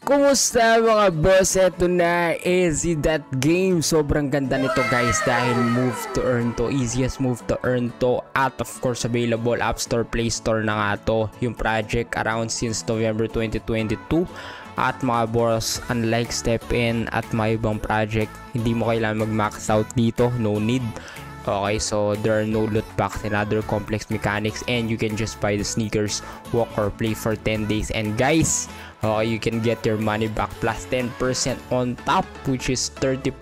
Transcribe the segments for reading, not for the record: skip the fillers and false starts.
Kumusta mga boss? Eto na, easy that game. Sobrang ganda nito guys dahil move to earn to, easiest move to earn to, at of course available App Store, Play Store na nga to. Yung project around since November 2022. At mga boss, unlike Step In at mga ibang project, hindi mo kailangan mag-max out dito, no need. Okay, so there are no loot packs and other complex mechanics, and you can just buy the sneakers, walk or play for 10 days. And guys, you can get your money back plus 10% on top, which is 30+%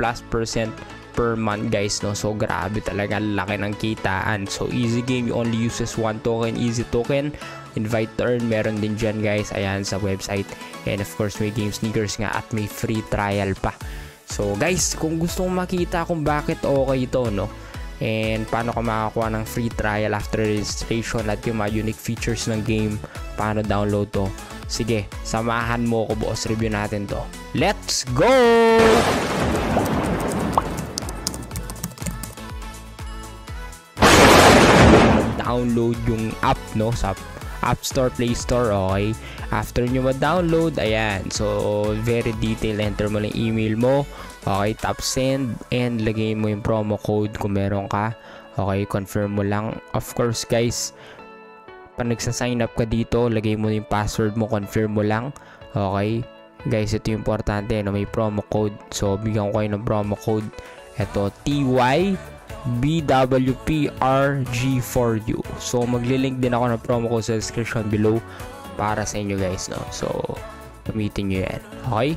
per month guys, no? So grabe talaga, laki ng kitaan. So easy game, you only uses one token, easy token. Invite to earn, meron din dyan guys, ayan sa website. And of course may game sneakers nga at may free trial pa. So guys, kung gusto mong makita kung bakit okay ito, no, and paano ka makakuha ng free trial after registration at yung mga unique features ng game, paano download to, sige, samahan mo ko boss, review natin to. Let's go! Download yung app, no, sa App Store, Play Store. Okay, after nyo ma-download, ayan, so very detailed, enter mo lang email mo. Okay, tap send and lagay mo yung promo code kung meron ka. Okay, confirm mo lang. Of course guys, pag nagsa-sign up ka dito, lagay mo yung password mo, confirm mo lang. Okay guys, ito yung importante, no? May promo code, so bigyan ko kayo ng promo code. Ito, TYBWPRG4U. So maglilink din ako ng promo code sa description below para sa inyo guys, no? So gamitin nyo yan. Okay,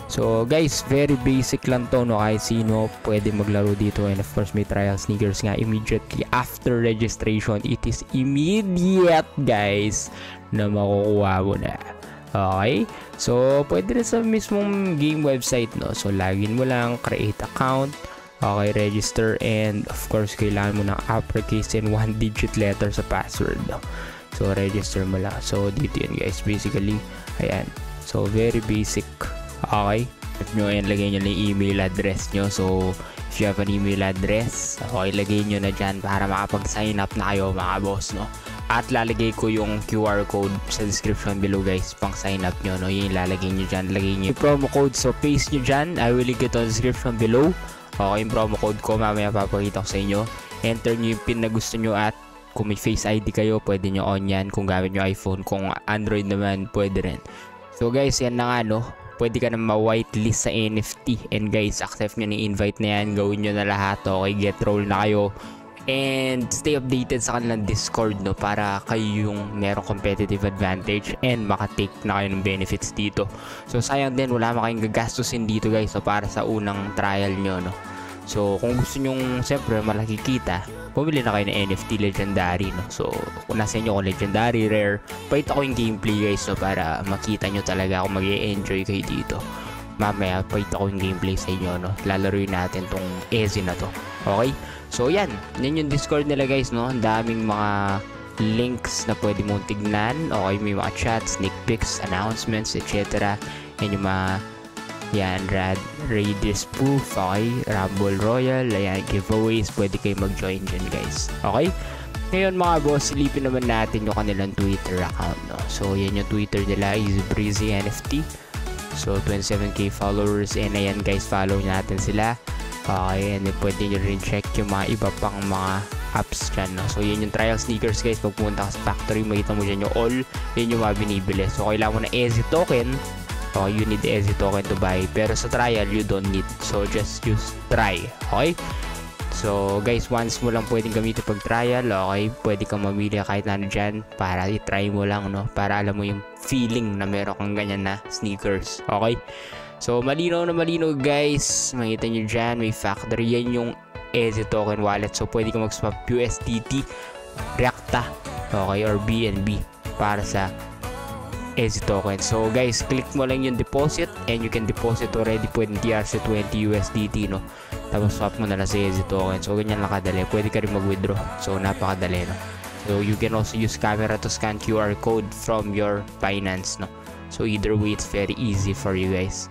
so guys, very basic lang to, no? Kahit sino pwede maglaro dito. And of course may trial sneakers nga immediately after registration. It is immediate guys na makukuha mo na. Okay, so pwede rin sa mismong game website, no? So login mo lang, create account. Okay, register, and of course kailangan mo ng uppercase and 1-digit letter sa password, no? So register mo lang. So dito yun guys, basically, ayan, so very basic. Okay, type nyo and lagay nyo na yung email address nyo. So if you have an email address, okay, lagay nyo na dyan para makapag-sign up na kayo mga boss, no? At lalagay ko yung QR code sa description below guys, pang sign up nyo, no? Yung lalagay nyo dyan, lagay nyo yung promo code, so paste nyo dyan. I will link it on the description below. Okay, yung promo code ko mamaya papakita ko sa inyo. Enter nyo yung pin na gusto nyo, at kung may Face ID kayo, pwede nyo on yan kung gamit nyo iPhone. Kung Android naman, pwede rin. So guys, yan na nga, no? Pwede ka na ma-whitelist sa NFT. And guys, accept nyo ni invite na yan. Gawin nyo na lahat. Okay, get roll na kayo. And stay updated sa kanilang Discord, no? Para kayo yung merong competitive advantage and makatake na kayo ng benefits dito. So sayang din, wala kayong gagastusin dito guys, so para sa unang trial nyo, no? So kung gusto nyong siyempre malaki kita, pumili na kayo ng NFT Legendary, no? So kung nasa inyo kung Legendary, Rare, pakita ko yung gameplay guys, no? Para makita nyo talaga kung mag-e-enjoy kayo dito. Mamaya pakita ko yung gameplay sa inyo, no? Lalaroin natin tong EZE na to. Okay, so yan yung Discord nila guys, no? Ang daming mga links na pwede mong tignan. Okay, may mga chats, sneak peeks, announcements, etc. And yung mga yan, Radius Proof, okay, Rumble Royal, ayan, giveaways, pwede kayo mag-join dyan guys. Okay, ngayon mga boss, silipin naman natin yung kanilang Twitter account, no? So yan yung Twitter nila, is Breezy NFT. So 27k followers, and ayan guys, follow natin sila. Okay, and then pwede nyo rin check yung mga iba pang mga apps dyan, no? So yun yung trial sneakers guys. Pag pumunta ka sa factory, makita mo dyan yung all, yun yung mga binibili. So kailangan mo na EZE token. Okay, you need EZE token to buy, pero sa trial you don't need, so just use try. Okay, so guys, once mo lang pwedeng gamitin pag trial. Okay, pwede kang mamili kahit na dyan para i-try mo lang, no? Para alam mo yung feeling na meron kang ganyan na sneakers. Okay, so malinaw na malinaw guys, makita nyo dyan may factory, yan yung EZE token wallet. So pwede ka mag-swap USDT, Reacta, okay, or BNB para sa EZE token. So guys, click mo lang yung deposit, and you can deposit already, pwedeng TRC20 USDT, no? Tapos swap mo na lang sa EZE token. So ganyan lang kadali. Pwede ka rin mag-withdraw, so napakadali, no? So you can also use camera to scan QR code from your Binance, no? So either way, it's very easy for you guys.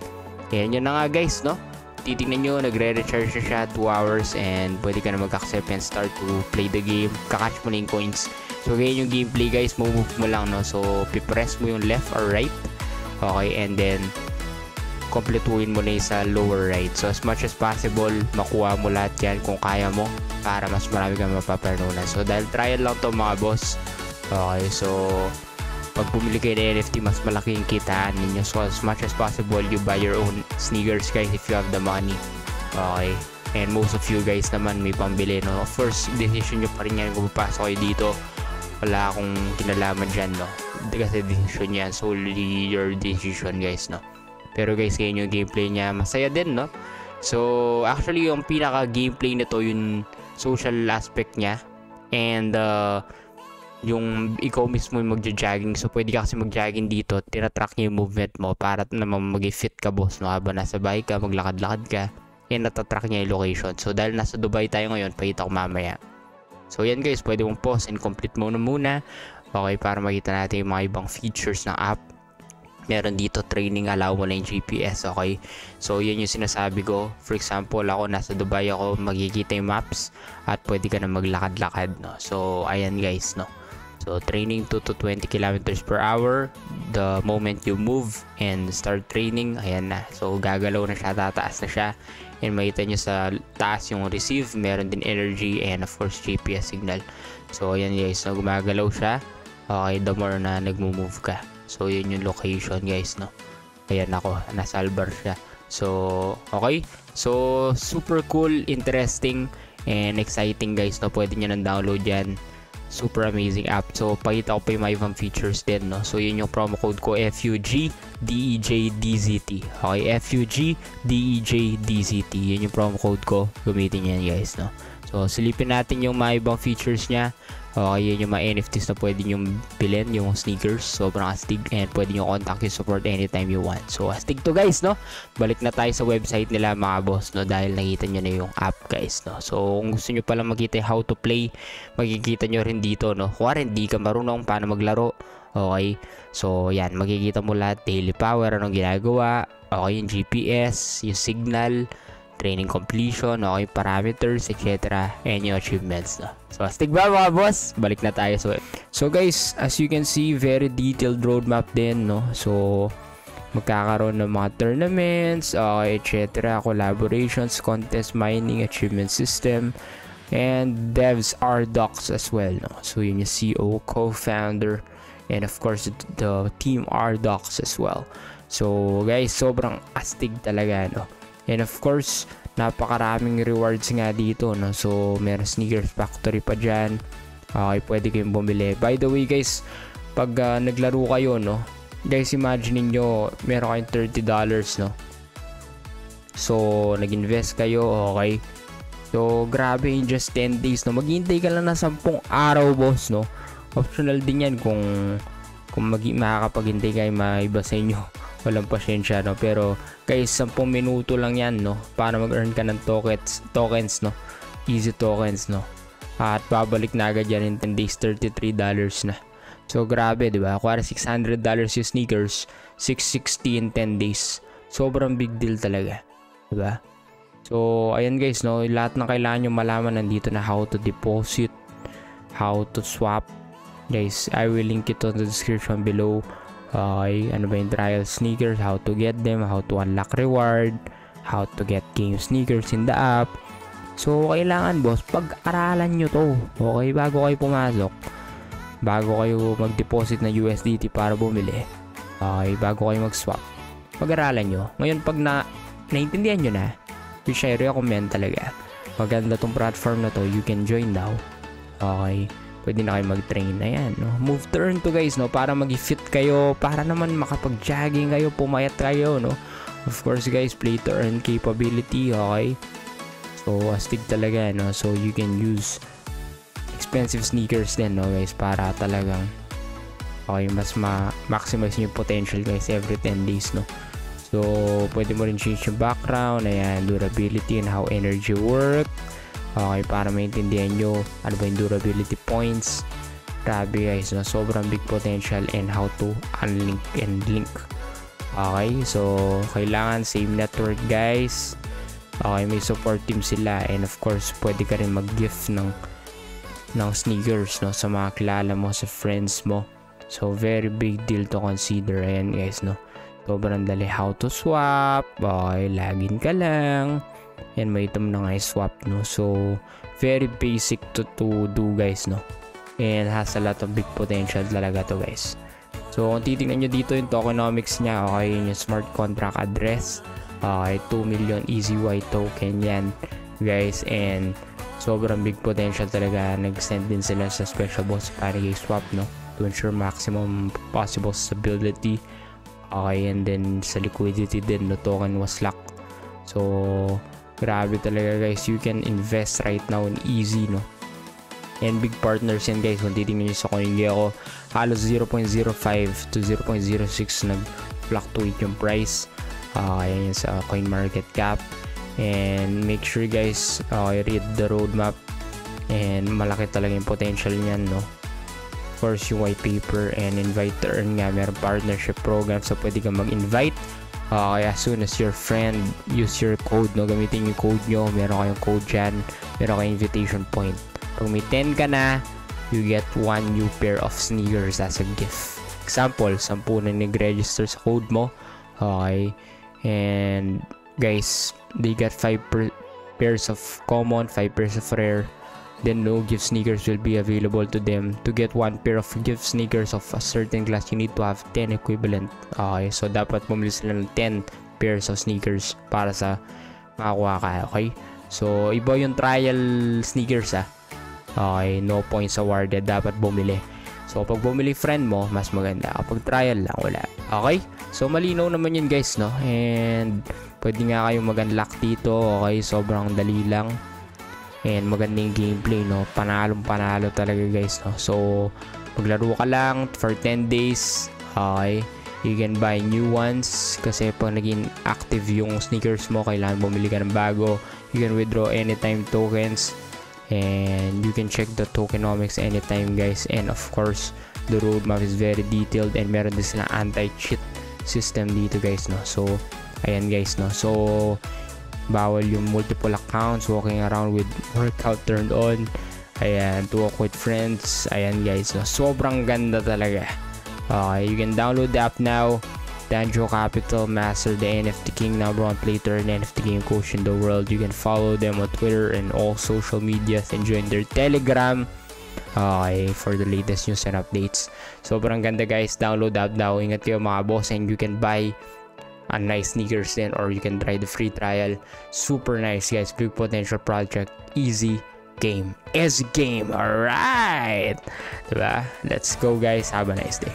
Yan yun na nga guys, no? Titignan nyo, nagre-recharge na siya 2 hours, and pwede ka na mag-accept and start to play the game. Kakatch mo na yung coins. So ganyan yung gameplay guys, move mo lang, no? So pipress mo yung left or right. Okay, and then kompletuhin mo na yung sa lower right. So as much as possible, makuha mo lahat yan kung kaya mo para mas marami kang mapapernunan. So dahil trial lang to mga boss. Okay, so pag bumili kayo ng NFT, mas malaki yung kitaan ninyo. So as much as possible, you buy your own sneakers guys if you have the money. Okay, and most of you guys naman may pambili, no? Of course, decision nyo pa rin yan kung papasok kayo dito. Wala akong kinalaman dyan, no? Kasi decision yan, solely your decision guys, no? Pero guys, kayo yung gameplay niya masaya din, no? So actually yung pinaka gameplay nito yung social aspect niya, and yung ikaw mismo yung magja-jogging. So pwede ka kasi mag-jogging dito, tinatrack niya yung movement mo para naman mag-fit ka boss, no? Habang nasa bahay ka, maglakad-lakad ka, and natatrack niya yung location. So dahil nasa Dubai tayo ngayon, pakita ko mamaya. So yan guys, pwede mong pause and complete mo na muna. Okay, para makita natin yung mga ibang features ng app. Meron dito training, allow mo na yung GPS. Okay, so yan yung sinasabi ko. For example, ako nasa Dubai ako, magkikita yung maps at pwede ka na maglakad-lakad, no? So ayan guys, no? So training 2 to 20 kilometers per hour the moment you move and start training. Ayan na, so gagalaw na siya, tataas na siya, and makita nyo sa taas yung receive, meron din energy and of course GPS signal. So ayan guys, so gumagalaw siya. Okay, the more na nagmo-move ka. So yun yung location guys, no? Ayan ako, nasa Albar siya. So okay, so super cool, interesting and exciting guys, no? Pwede nyo nang download yan. Super amazing app. So pakita ko pa yung mga ibang features din, no? So yun yung promo code ko, FUGDEJDZT. Okay, FUGDEJDZT, yun yung promo code ko, gamitin yan guys, no? So silipin natin yung mga ibang features nya. Okay, yun yung mga NFTs na pwede nyo bilhin, yung sneakers. Sobrang astig, and pwede nyo contact yung support anytime you want. So astig to guys, no? Balik na tayo sa website nila mga boss, no? Dahil nakita nyo na yung app guys, no? So kung gusto nyo palang makita how to play, makikita nyo rin dito, no? Kung hindi ka marunong paano maglaro, okay? So yan, makikita mo lahat, daily power, anong ginagawa, okay, yung GPS, yung signal, training completion, okay, parameters, etc. and yung achievements, no? So astig ba mga boss? Balik na tayo sa web. So guys, as you can see, very detailed roadmap din, no? So magkakaroon ng mga tournaments, etc., collaborations, contest, mining, achievement system, and devs are docs as well, no? So yun yung CEO, co-founder, and of course the team are docs as well. So guys, sobrang astig talaga, no? And of course, napakaraming rewards nga dito, no? So meron sneakers factory pa dyan. Okay, pwede kayong bumili. By the way guys, pag naglaro kayo, no? Guys, imagine niyo meron kayong $30, no? So nag-invest kayo, okay? So grabe, in just 10 days, no? Maghihintay ka lang na 10 araw, boss, no? Optional din yan kung makakapaghintay kayo, maiba sa inyo. Walang pasyensya, no? Pero guys, 10 minuto lang yan, no? Para mag-earn ka ng tokens, no? Easy tokens, no? At babalik na agad yan in 10 days, $33 na. So grabe, di ba? Kuwari $600 yung sneakers, 660 in 10 days. Sobrang big deal talaga, di ba? So ayan guys, no? Lahat ng kailangan nyo malaman nandito na, how to deposit, how to swap. Guys, I will link it on the description below. Okay, ano ba yung trial sneakers, how to get them, how to unlock reward, how to get game sneakers in the app. So kailangan boss, pag-aralan nyo to, okay, bago kayo pumasok, bago kayo mag-deposit na USDT para bumili, okay, bago kayo mag-swap, pag-aralan nyo. Ngayon pag naintindihan nyo na, which I recommend talaga, maganda tong platform na to, you can join now. Okay, pwede na kayo mag-train. Ayan, no? Move to earn to guys, no? Para mag-fit kayo, para naman makapag-jogging kayo, pumayat kayo, no? Of course guys, play to earn capability, okay? So astig talaga, no? So you can use expensive sneakers din, no guys, para talagang okay, mas maximize yung potential guys every 10 days, no? So pwede mo rin change yung background, ayan, durability and how energy work. Okay, para maintindihan nyo ano ba yung durability points. Grabe guys, no? Sobrang big potential and how to unlink and link. Okay, so kailangan same network guys. Okay, may support team sila, and of course pwede ka rin mag-gift ng sneakers, no, sa mga kilala mo, sa friends mo. So very big deal to consider. Ayan guys, no? Sobrang dali how to swap. Okay, login ka lang. And may item na nga swap, no? So, very basic to do, guys, no? And has a lot of big potential talaga to, guys. So, kung titignan nyo dito yung tokenomics niya, okay, yun yung smart contract address. Okay, 2 million EasyY token yan, guys. And sobrang big potential talaga. Nag-send din sila sa special boss Pancake swap, no? To ensure maximum possible stability. Okay, and then sa liquidity din, the token was locked. So, grabe talaga, guys. You can invest right now in easy, no? And big partners yan, guys. Kung titingnan nyo sa CoinGecko, halos 0.05 to 0.06 nag-fluctuate yung price. Ayan yun sa CoinMarketCap. And make sure, guys, read the roadmap. And malaki talaga yung potential niyan, no? Of course, yung white paper and invite to earn nga. Meron partnership program, so pwede kang mag-invite. As soon as your friend use your code, no? Gamitin yung code nyo. Meron kayong code dyan. Meron kayong invitation point. Pag may 10 ka na, you get 1 new pair of sneakers as a gift. Example, 10 na nag-register sa code mo. Okay. And guys, they got 5 pairs of common, 5 pairs of rare. Then no gift sneakers will be available to them. To get 1 pair of gift sneakers of a certain class, you need to have 10 equivalent. Okay, so dapat bumili sila ng 10 pairs of sneakers para sa makakuha ka. Okay, so iba yung trial sneakers Okay, no points awarded, dapat bumili. So pag bumili friend mo, mas maganda. Kapag trial lang, wala. Okay, so malinaw naman yun, guys, no? And pwede nga kayong mag-unlock dito. Okay, sobrang dali lang. And maganda yung gameplay, no? Panalo talaga, guys, no? So maglaro ka lang for 10 days. Okay, you can buy new ones kasi pag naging active yung sneakers mo, kailangan bumili ka ng bago. You can withdraw anytime tokens. And you can check the tokenomics anytime, guys. And of course, the roadmap is very detailed. And meron din silang anti-cheat system dito, guys, no? So ayan, guys, no? So bawal yung multiple accounts, walking around with workout turned on. Ayan, to walk with friends. Ayan, guys, no? Sobrang ganda talaga. You can download the app now. Danjo Capital, master the NFT King, number 1 play to earn NFT King coach in the world. You can follow them on Twitter and all social medias and join their Telegram for the latest news and updates. Sobrang ganda, guys. Download the app now. Ingat kayo, mga boss, and you can buy a nice sneakers then, or you can try the free trial. Super nice, guys. Big potential project. Easy game. Easy game. Alright, diba? Let's go, guys. Have a nice day.